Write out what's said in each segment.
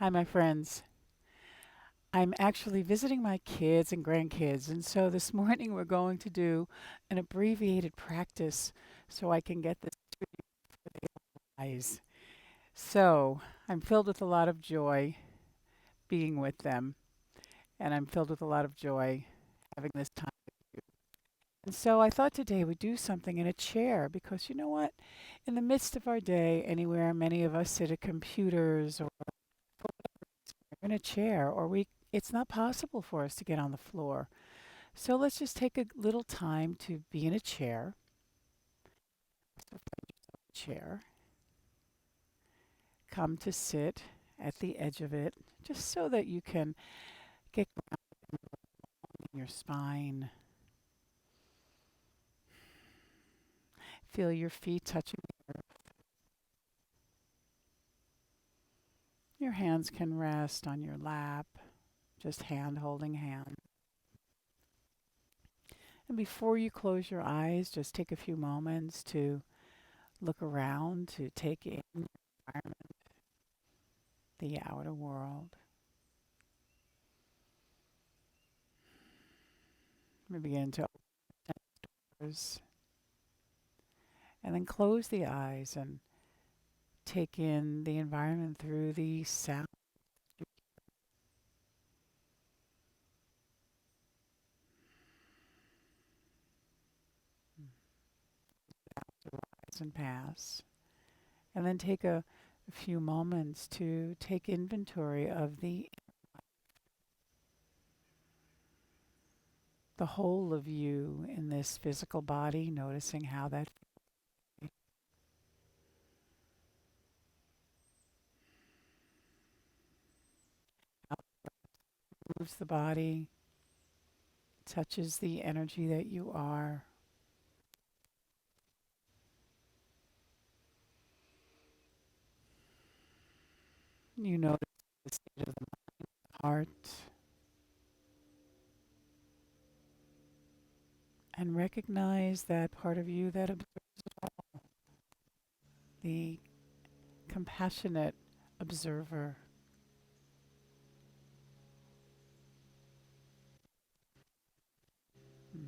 Hi, my friends. I'm actually visiting my kids and grandkids, and so this morning we're going to do an abbreviated practice so I can get this eyes. So I'm filled with a lot of joy being with them, and I'm filled with a lot of joy having this time. And so I thought today we'd do something in a chair because you know what? In the midst of our day, anywhere many of us sit at computers or in a chair, or it's not possible for us to get on the floor. So let's just take a little time to be in a chair. So find yourself a chair. Come to sit at the edge of it, just so that you can get grounded in your spine. Feel your feet touching the earth. Your hands can rest on your lap, just hand holding hand. And before you close your eyes, just take a few moments to look around, to take in the environment, the outer world. We begin to open doors and then close the eyes and take in the environment through the sound. Rise and pass. And then take a few moments to take inventory of the whole of you in this physical body, noticing how that moves the body, touches the energy that you are. You notice the state of the heart and recognize that part of you that observes the compassionate observer. Mm.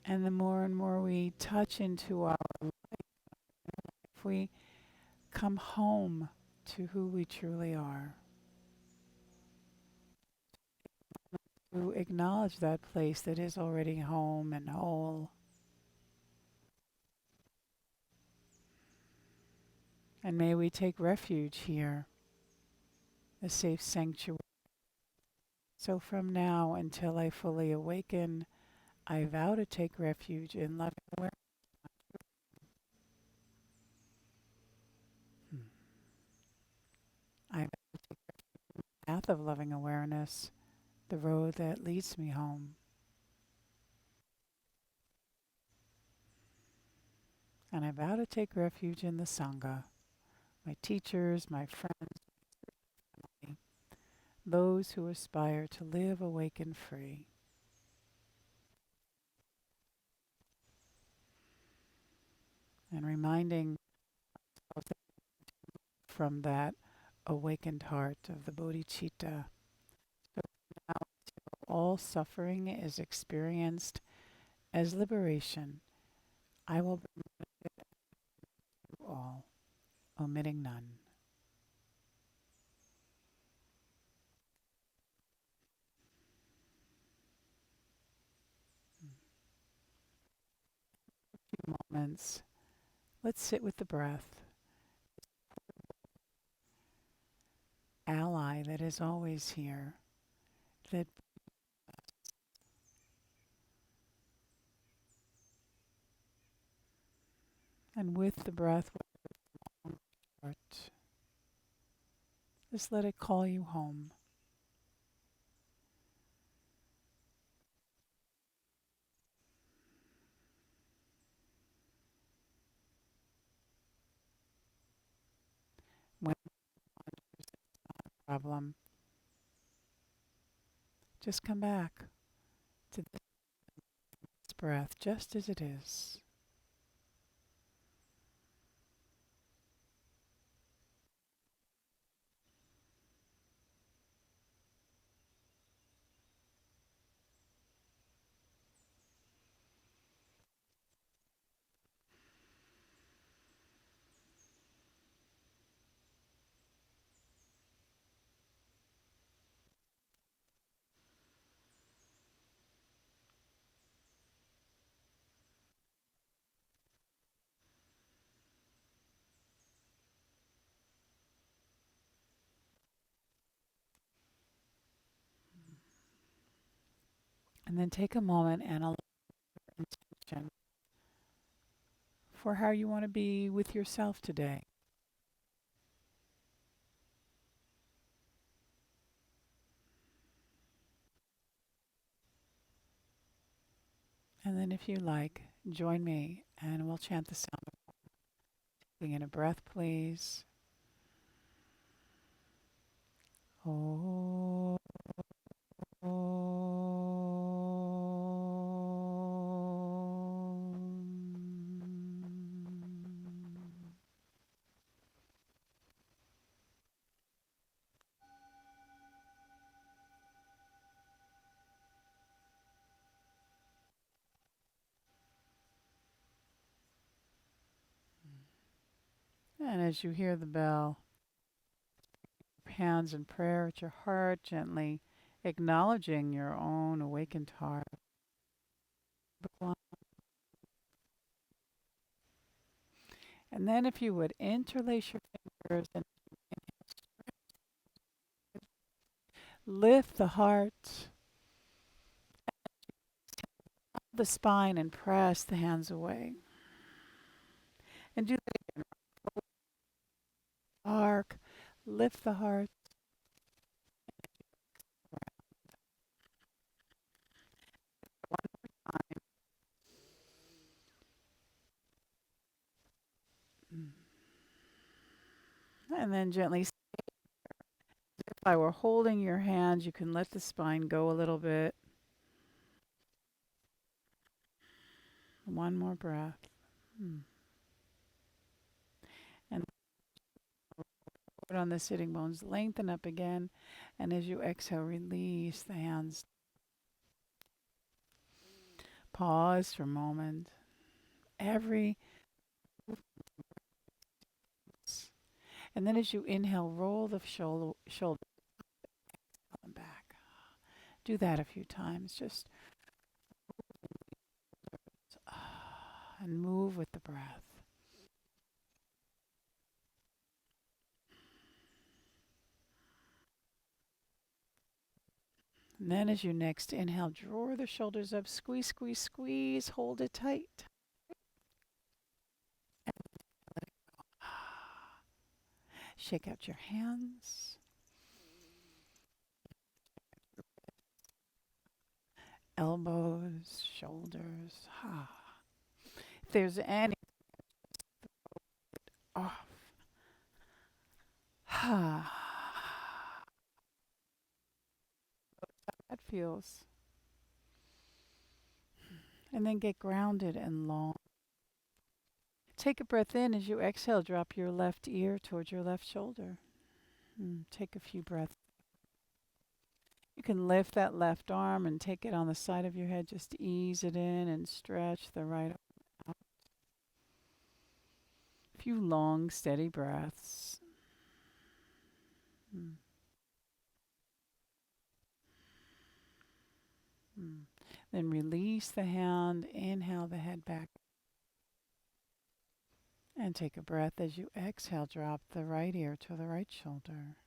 And the more and more we touch into our life, we come home to who we truly are. To acknowledge that place that is already home and whole. And may we take refuge here, a safe sanctuary. So from now until I fully awaken, I vow to take refuge in loving awareness. I vow to take the path of loving awareness, the road that leads me home. And I vow to take refuge in the Sangha, my teachers, my friends, those who aspire to live awake and free. And reminding from that awakened heart of the bodhicitta. So now all suffering is experienced as liberation. I will bring you all, omitting none. Few moments. Let's sit with the breath, ally that is always here, that and with the breath, short, just let it call you home. When there's a problem, just come back to this breath just as it is. And then take a moment and allow intention for how you want to be with yourself today. And then, if you like, join me and we'll chant the sound. Taking in a breath, please. Oh. And as you hear the bell, hands in prayer at your heart, gently acknowledging your own awakened heart. And then, if you would interlace your fingers and lift the heart, the spine, and press the hands away. And do that again. Arc, lift the heart, and then gently. If I were holding your hands, you can let the spine go a little bit. One more breath. And put on the sitting bones, lengthen up again. And as you exhale, release the hands. Pause for a moment. Every And then as you inhale, roll the shoulder back. Do that a few times. Just and move with the breath. And then as you next inhale, draw the shoulders up, squeeze, squeeze, squeeze, hold it tight. And let it go. Shake out your hands, elbows, shoulders. If there's any off, that feels. And then get grounded and long. Take a breath in. As you exhale, drop your left ear towards your left shoulder. Take a few breaths. You can lift that left arm and take it on the side of your head. Just ease it in and stretch the right arm out. A few long, steady breaths. Mm. Mm. Then release the hand. Inhale the head back. And take a breath as you exhale. Drop the right ear to the right shoulder.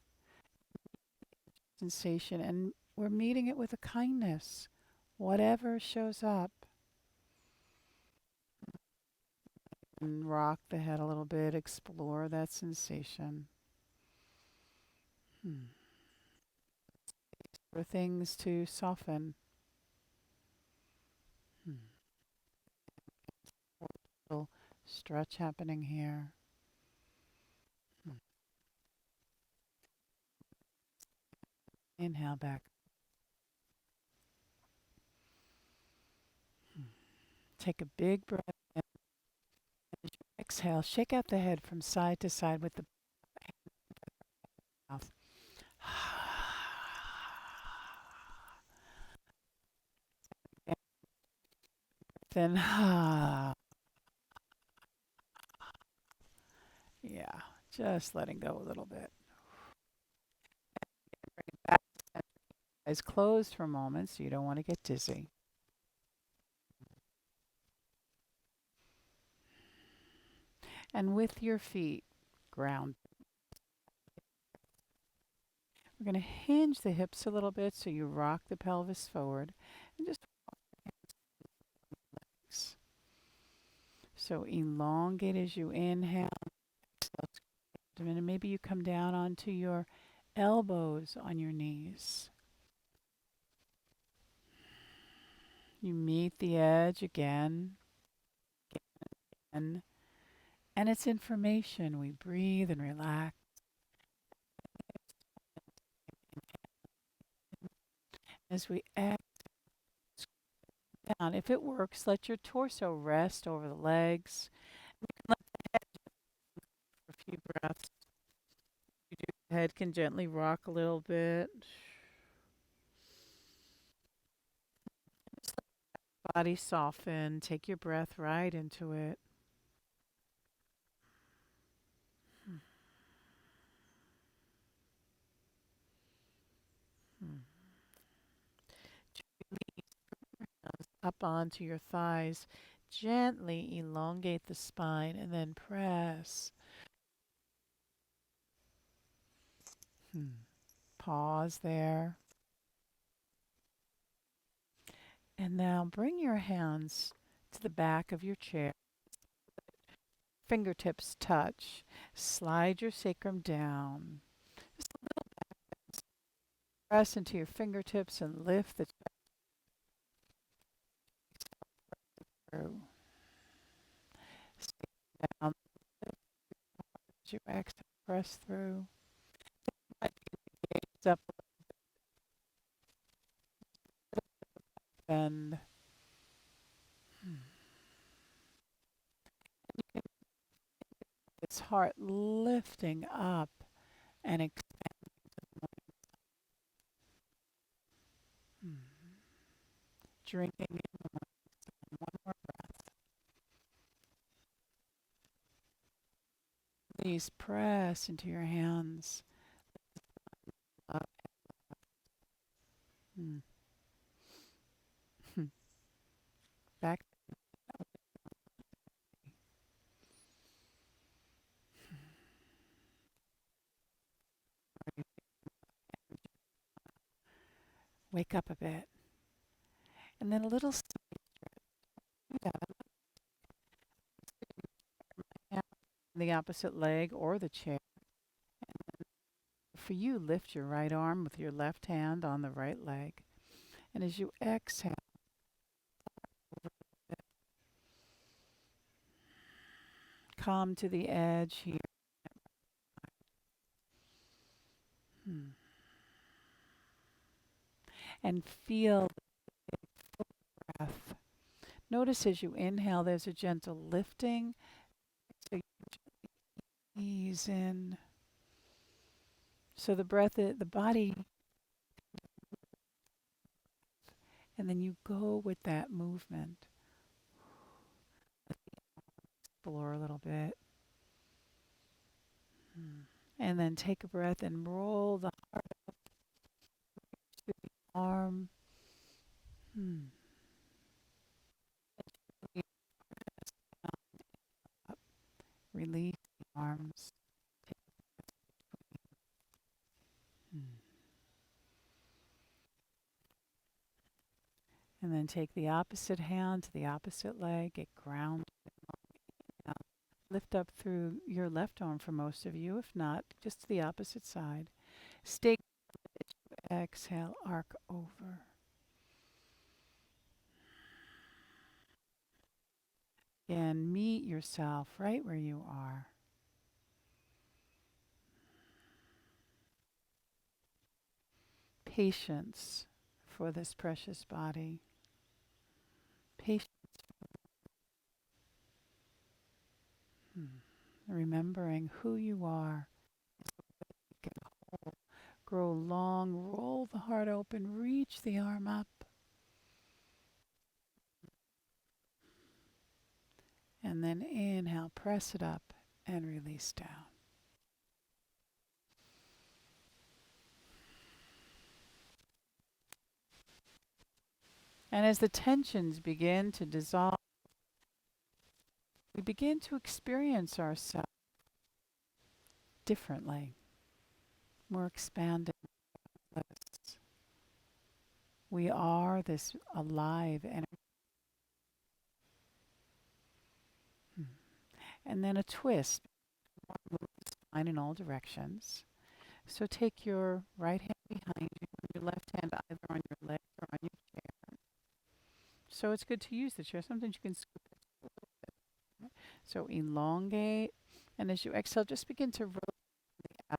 Sensation. And we're meeting it with a kindness. Whatever shows up. And rock the head a little bit. Explore that sensation. For things to soften. Little stretch happening here. Inhale back. Take a big breath in. Exhale. Shake out the head from side to side with the mouth. Then, yeah, just letting go a little bit. Eyes closed for a moment so you don't want to get dizzy. And with your feet ground, we're going to hinge the hips a little bit so you rock the pelvis forward. And just So elongate as you inhale, and maybe you come down onto your elbows on your knees. You meet the edge again, and it's information. We breathe and relax as we exhale down. If it works, let your torso rest over the legs. Let for a few breaths. The head can gently rock a little bit. Body soften. Take your breath right into it. Up onto your thighs. Gently elongate the spine and then press. Pause there. And now bring your hands to the back of your chair. Fingertips touch. Slide your sacrum down. Just press into your fingertips and lift the chest through. Stay down as you exhale. Press through. Gaze up and its heart lifting up and drinking in one more breath. Please press into your hands. Up. Back. Wake up a bit. And then a little the opposite leg or the chair. For you, lift your right arm with your left hand on the right leg. And as you exhale, come to the edge here. And feel the breath. Notice as you inhale, there's a gentle lifting. So you ease in. So the breath, the body, and then you go with that movement. Explore a little bit. And then take a breath and roll the heart up to the arm. Release the arms. And then take the opposite hand to the opposite leg. Get grounded. Lift up through your left arm for most of you. If not, just to the opposite side. Stay. Exhale, arc over. And meet yourself right where you are. Patience for this precious body. Patience. Remembering who you are. Grow long, roll the heart open, reach the arm up. And then inhale, press it up and release down. And as the tensions begin to dissolve, we begin to experience ourselves differently, more expanded. We are this alive energy. And then a twist. Move the spine in all directions. So take your right hand behind you and your left hand either on your leg or on your chair. So it's good to use the chair. Sometimes you can scoop it. So elongate. And as you exhale, just begin to rotate out.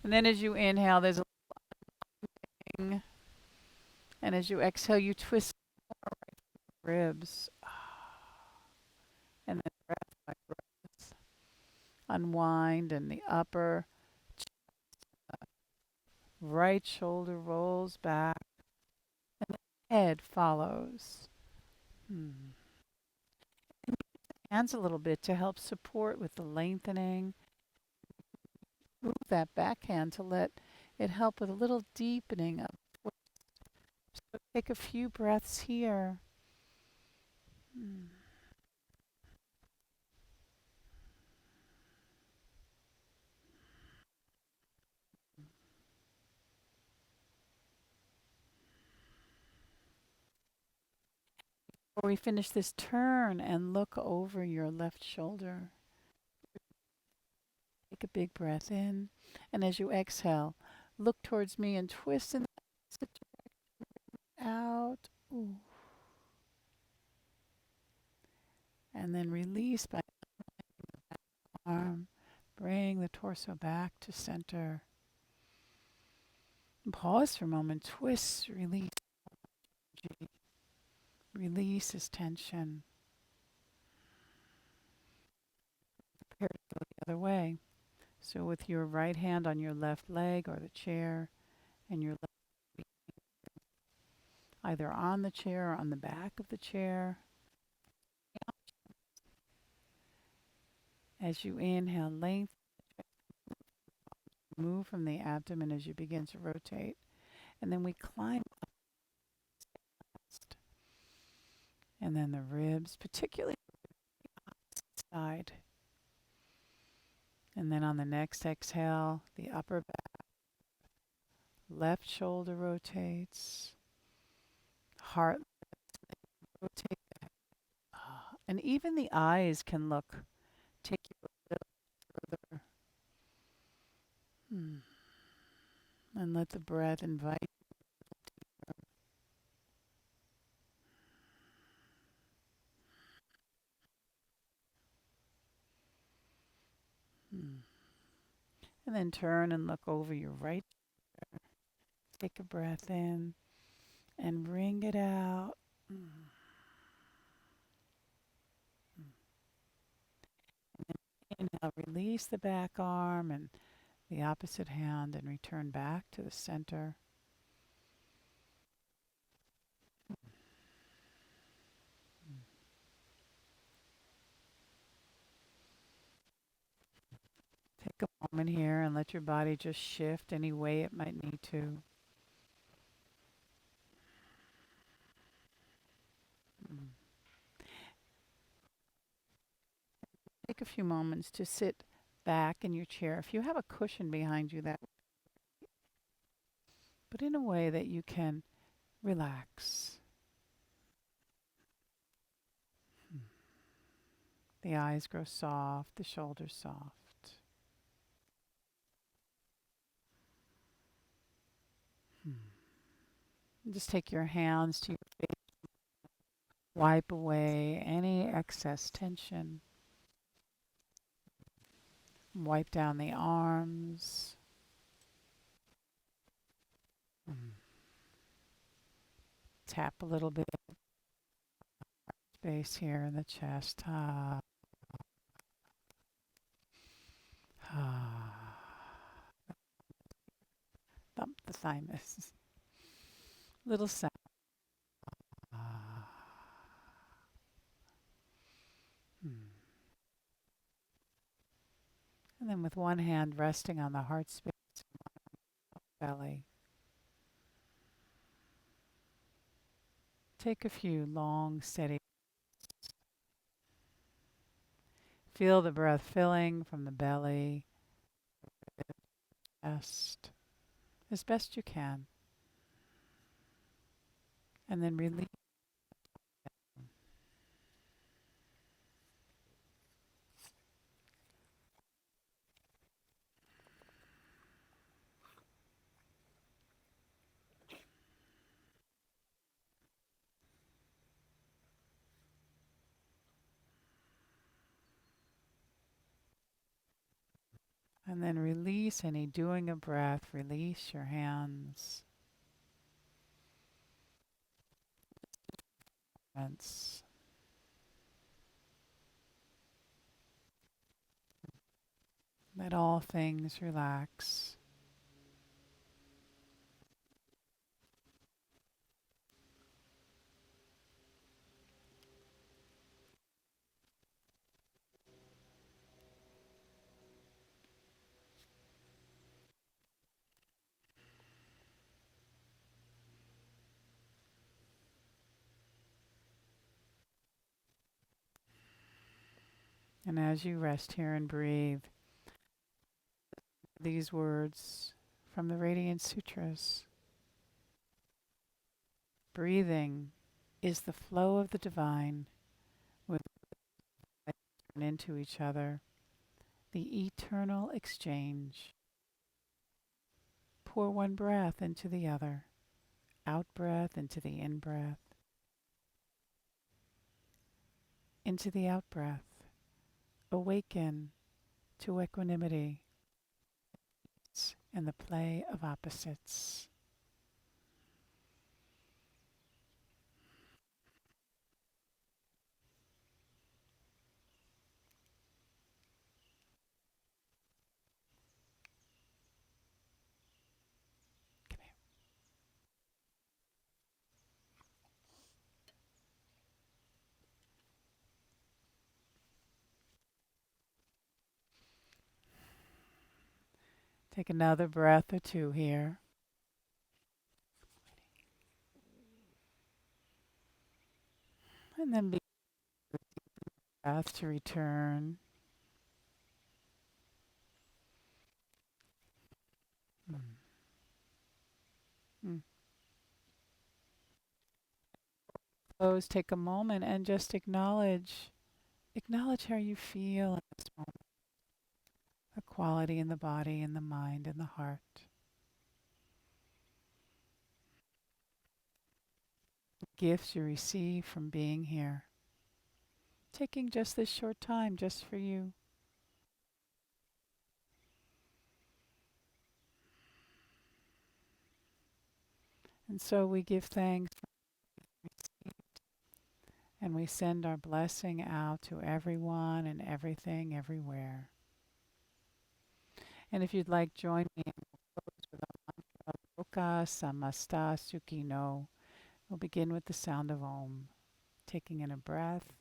And then as you inhale, there's a thing. And as you exhale, you twist the ribs. And then breath by breath. Unwind, and the upper right shoulder rolls back, and the head follows. Hmm. Hands a little bit to help support with the lengthening. Move that backhand to let it help with a little deepening of. So take a few breaths here. Hmm. Before we finish this, turn and look over your left shoulder. Take a big breath in, and as you exhale, look towards me and twist in the opposite direction out. Ooh. And then release by arm. Bring the torso back to center. And pause for a moment. Twist, release. Releases tension. Prepare to go the other way. So with your right hand on your left leg or the chair, and your left either on the chair or on the back of the chair. As you inhale, length, move from the abdomen as you begin to rotate. And then we climb up, and then the ribs, particularly the side. And then on the next exhale, the upper back, left shoulder rotates, heart rotates. And even the eyes can look, take you a little further. Hmm. And let the breath invite. Hmm. And then turn and look over your right. Take a breath in and bring it out. Hmm. Inhale, release the back arm and the opposite hand and return back to the center. Take a moment here and let your body just shift any way it might need to. Mm. Take a few moments to sit back in your chair. If you have a cushion behind you, that, but in a way that you can relax. Mm. The eyes grow soft, the shoulders soft. Mm. Just take your hands to your face, wipe away any excess tension. Wipe down the arms. Mm. Tap a little bit of space here in the chest. Thump the thymus. Little sound. Hmm. And then with one hand resting on the heart space, belly. Take a few long, steady. Feel the breath filling from the belly, chest, as best you can. And then release. And then release any doing of breath. Release your hands. Hands. Let all things relax. And as you rest here and breathe, these words from the Radiant Sutras. Breathing is the flow of the divine with turn into each other, the eternal exchange. Pour one breath into the other, out breath into the in breath, into the out breath. Awaken to equanimity and the play of opposites. Take another breath or two here. And then be breath to return. Mm. Mm. Close, take a moment and just acknowledge how you feel in this moment. The quality in the body and the mind and the heart. The gifts you receive from being here. Taking just this short time just for you. And so we give thanks and we send our blessing out to everyone and everything everywhere. And if you'd like, join me in Loka Samasta Sukhino. We'll begin with the sound of Om. Taking in a breath.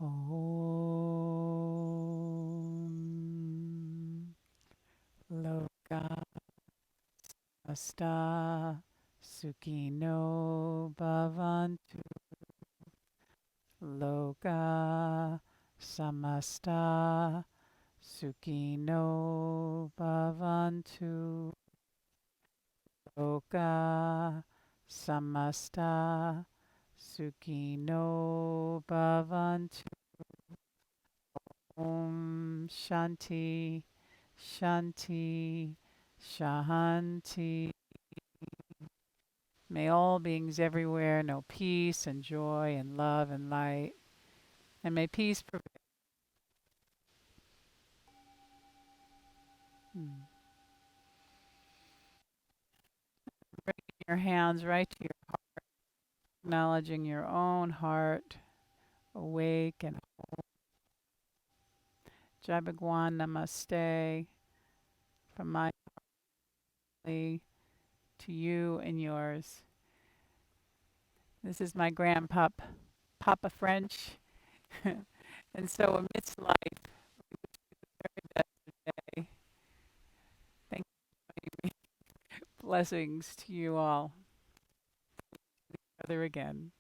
Om. Loka Samasta Sukhino Bhavantu. Loka Samasta Sukhino Bhavantu. Loka Samasta Sukhino Bhavantu. Om Shanti Shanti Shahanti. May all beings everywhere know peace and joy and love and light. And may peace prevail. Bring your hands right to your acknowledging your own heart awake and Jai Bhagwan Namaste from my family to you and yours. This is my grandpop, Papa French. And so amidst life, very best day. Thank you. Blessings to you all. Together again.